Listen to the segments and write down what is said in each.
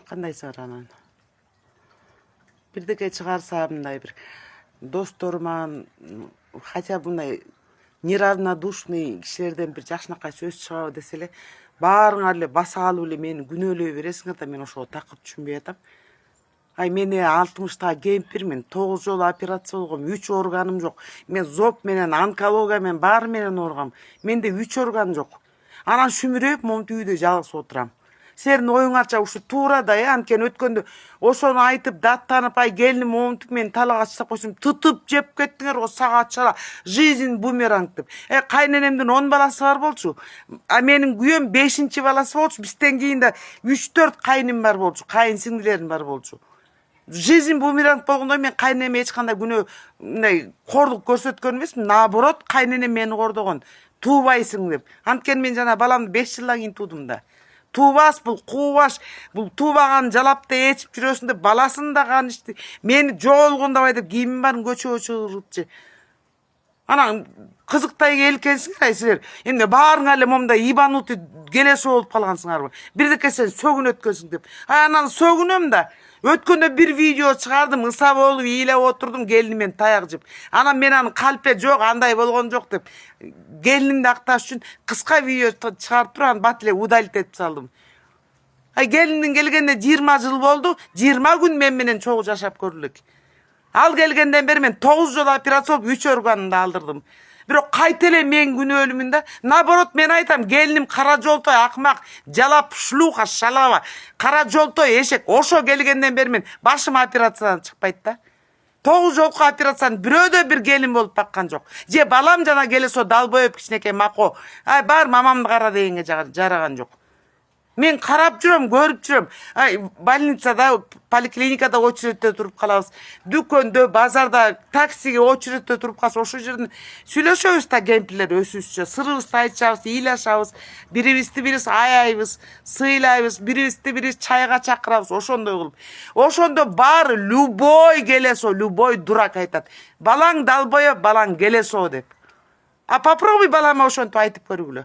Qanday saranan? Birdeke çıgarsamday bir dostorman, haça bunday неравнодушный кишилерден bir жакшынакай сөз чыгабы деселе, баарыңар эле баса алып эле мени күнөөлөй бересиңер да мен ошого такыр түшүнбөй атам. Ай мен 60-та кемпирмин, 9 жолу операция болгом, 3 органым жок. Мен зоб менен, онкология менен баары менен ооругам. Менде 3 орган жок. Анан шүмүрөп момунтип үйдө жалгыз отурам. Сенин оюңарча ушу туура да, анткени өткөндө ошону айтып даттанып, ай келиним момунтип мени талага чыгып койсом, тутуп жеп кеттиңер го саатчара, жизнь бумеранг деп. Кайненемдин 10 баласы бар болчу. А менин күйөөм 5-чи баласы болчу. Бизден кийин да 3-4 кайным бар болчу, кайын сиңдилерим бар болчу. Жизнь бумеранг болгондо мен кайненеме эч кандай күнөө мындай кордук көрсөткөн эмесмин. Наоборот, кайненем мени кордогон. Туубайсың деп. Анткени мен жана баламды 5 жылдан кийин туудум да. Туубас бул куубаш, бул туубаган жалапты ээчип жүрөсүң деп баласын да канышты. Мени жоолгондабай деп кийимим барын көчөгө чыгырыпчы. Анан кызыктай келкенсиңер ай силер. Эмне баарыңар эле момундай ибанутый келесі болуп калгансыңарбы? Бирдеке сен сөгүн өткөнсүң деп. Анан сөгүнөм да. Өткөндө bir видео чыгардым, ыса болуп ыйлап отурдум, келинимен таяк жеп. Анан мен аны калпе жок, андай болгон жок деп келинимди акташ үчүн кыска видео чыгарып туруп аны бат эле удалить этип салдым. Ай келиндин келгенде 20 жыл болду, 20 күн мен менен чогуу жашап көрүлүк. Ал келгенден бери мен 9 жолу операция болуп 3 органымды алдырдым. Бирок кайта эле мен күнөөлүмүн да. Наоборот мен айтам, келиним кара жолтой акмак, жалап шлюха, шалава, кара жолтой эшек. Ошо келгенден бери мен башым операциядан чыкпайт да. 9 жолку операцияны бирөөдө бир келин болуп баккан жок. Же балам жана келесо далбоеп кичинекей мако. Ай бар мамамды кара дегенге жараган жок. Мен карап жүрөм, көрүп жүрөм. Ай больницада, поликлиникада очередте туруп калабыз. Дүкөндө, базарда, таксиге очередте туруп калса, ошол жерден сүйлөшөбүз да кемпирлер өсүбүзчө, сырыбызды айтышабыз, ыйлашабыз, бирибизди бирибиз аябыз, сыйлайбыз, бирибизди бирибиз чайга чакырабыз, ошондой кылып. Ошондо баары любой келесо, любой дурак айтат. Балаң далбоеб, балаң келесо деп. А попробуй балама ошентип айтып көргүлө.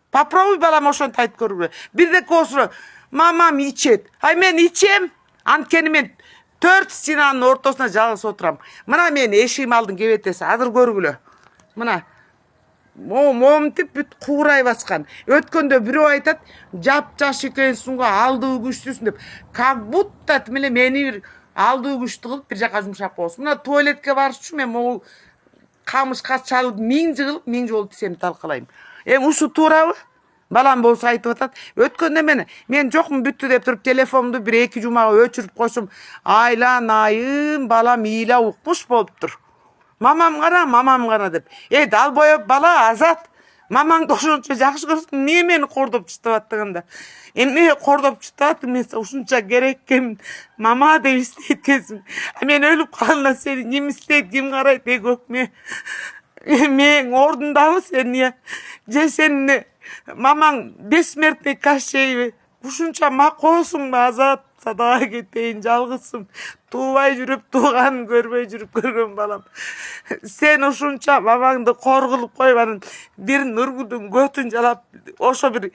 Попробуй балам ошонтип айтып көргүлө. Бирдеке осура мамам ичет. Ай мен ичем. Анткени мен 4 стенанын ортосуна жалгыз отурам. Мына мен эшигим алдын кебетеси. Азыр көргүлө. Мына момунтип бүт куурай баскан. Өткөндө бирөө айтат, жап-жаш экенсиң го, алдуу күчтүүсүң деп. Как будто меле мени бир алдуу күчтүү кылып бир жака жумшап коесуң. Мына туалетке барыш үчүн мен могу камышка чалып 1000 жыгылып 1000 жолу тисем талкалайм. Ушу туурабы? Балам болсо айтып атат. Өткөндө мен жокмун бүттү деп туруп телефонду 1-2 жумага өчүрүп койсом, айланайым, балам ыйла укмуш болуптур. Мамам кара деп. Далбоеб бала Азат. Мамаңды ошончо жакшы көрсөң, эмне мени кордоп чытып аттыгында? Эмне кордоп чытып аттың? Мен ушунча керек экенмин. Мама деп истейт экенсиң. Мен өлүп калганда сени ким истейт, ким карайт өкмө? Мен ордундабы сен я? Же сен мамаң бессмертный Кощейби? Ушунча макоосуңбу Азат? Садага кетейин, жалгызсың. Туубай жүрүп, тууганын көрбөй жүрүп көргөн балам. Сен ушунча мамаңды кор кылып коюп, анан бир Нургүлдүн көтүн жалап, ошо бир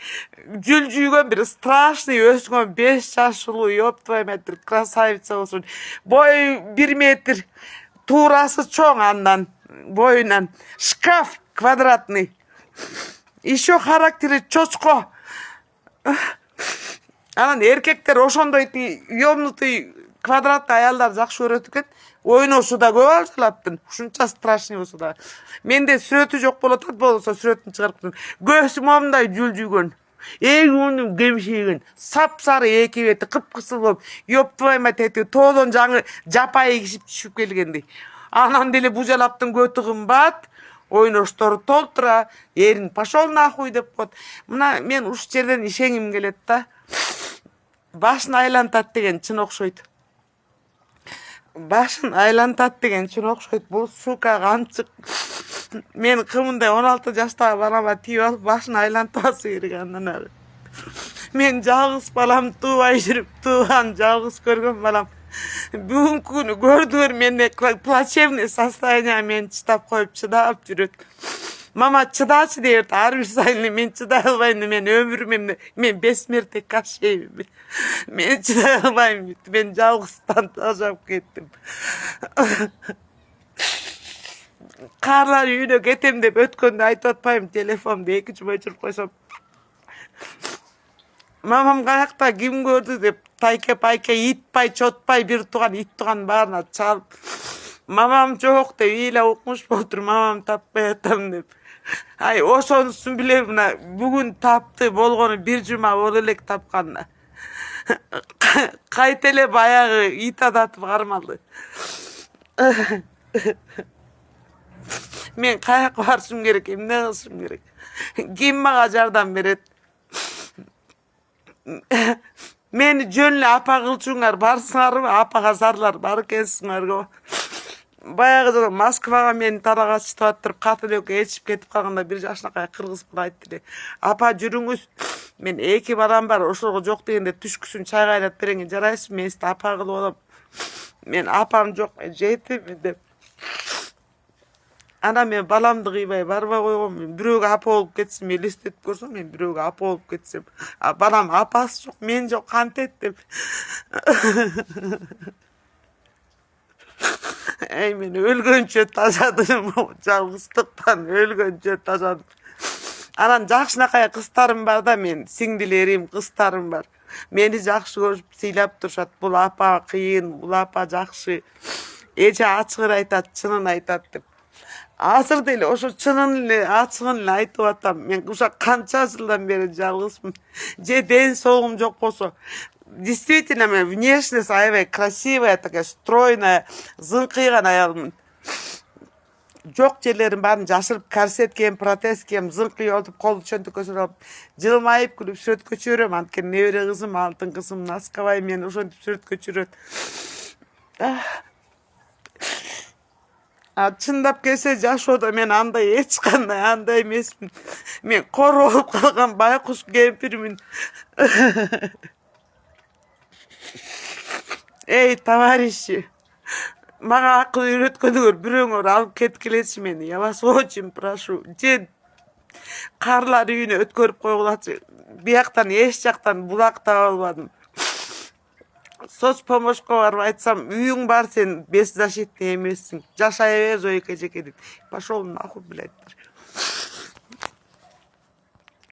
жүлжүйгөн бир страшный өсгөн 5 жашылуу, ёптваймайтыр, красавица болсун. Бою 1 метр, туурасы чоң андан. Боюнан шкаф квадратный. Еще характери чочко. Анан эркектер ошондой ёбнутый квадратный аялдар жакшы көрөт экен. Ойношу да көп алжалаптын. Ушунча страшный болсо да. Менде сүрөтү жок болот, болсо сүрөтүн чыгарып. Көзү момундай жүлжүгөн. Эйгүүнүн кемшиген, сап-сары эки бети кыпкысыл болуп, ёптваймат эти тоодон жаңы жапайы кишип түшүп келгендей. Анан деле бужалаптын көтү кымбат, ойноштору толтура, эрин пошел нахуй деп коет. Мына мен уш жерден ишенгим келет да. Башын айлантат деген чын окшойт. Башын айлантат деген чын окшойт. Бул сука канчык. Мен кымындай 16 жаштагы балама тийип алып башын айлантабасы керек андан ары. Мен жалгыз балам туубай жүрүп, тууган жалгыз көргөн балам. Бүгүнкү күнү көрдүңөр, менде плачевный состояние мен чыдап коюп чыдап жүрөт. Mama çıdaçı derdi. Har bir sayın men çıday albayım. Men ömrüm men besmertek kaşıyım. Men çıday albayım. Ben жалғыздан tajap kettim. Karlar үйüne ketem dep ötkönde aytып atpayım. Telefonda 2 öçürüp koysam. Mamam kayakta kim gördü dep tayke payke itpay çotpay bir tuğan it tuğan barına çalıp. Mamam çok dep iyle okmuş boldur. Mamam tappay atam dep. Ay oşonusun bile buna bugün taptı bolgonu bir cuma bol elek tapkanna. Kaytele bayağı it adatıp karmalı. Men kayak barışım gerek, emne kılışım gerek. Kim mağa jardan beret. Meni jönlü apa kılçuңар барсыңарбы, апага зарлар бар экенсиңер го. Баягы жолы Москвага мени тарагачтып атырып, катылөккө ээрчип кетип калганда бир жашынакай кыргыз бала айтты эле. Апа жүрүңүз, мен 2 балам бар, ошого жок дегенде түшкүсүн чай кайнатып береңе жарайсызбы, мен сизди апа кылып алам. Мен апам жок, жетими деп. Ana men balamды кыйбай барбай койгом. Мен бирөөгө апа болуп кетсем, элестетип көрсөм, мен бирөөгө апа болуп кетсем, балам апасы жок, мен жок, кантет деп. Ey men өлгөнчө тажадым, жалгыздыктан өлгөнчө тажадым. Анан жакшынакай кыздарым бар да, мен сиңдилерим, кыздарым бар. Мени жакшы көрүп сыйлап турушат. Бул апа кыйын, бул апа жакшы. Эже ачыгыр айтат, чынын айтат деп. Азыр деле ошо чынын эле ачыгын эле айтып атам. Мен уша канча жылдан бери жалгызмын. Же ден соолугум жок болсо, действительно мен внешность аябай красивая, такая стройная, зыңкыйган аялмын. Жок жерлерим баарын жашырып, корсет кийем, протез кийем, зыңкый болуп, колду чөнтөккө алып, жылмайып күлүп сүрөткө чөйрөм. Анткени небере кызым, алтын кызым, Наскабай мени ошентип сүрөткө чөйрөт. Чындап келсе жашоодо мен андай эч кандай андай эмесмин. Мен коро болуп калган байкуш кемпирмин. Эй, товарищи, мага акыл үйрөткөнүңөр бирөөңөр алып кеткилечи мени. Я вас очень прошу. Же карлар үйүнө өткөрүп койгулачы. Бияктан эч жактан булак таба албадым. Соцпомощко барып айтсам, үйүң бар, сен беззащитный эмессиң. Жашай бер, Зойка эжеке деп. Пошел нахуй, блядь.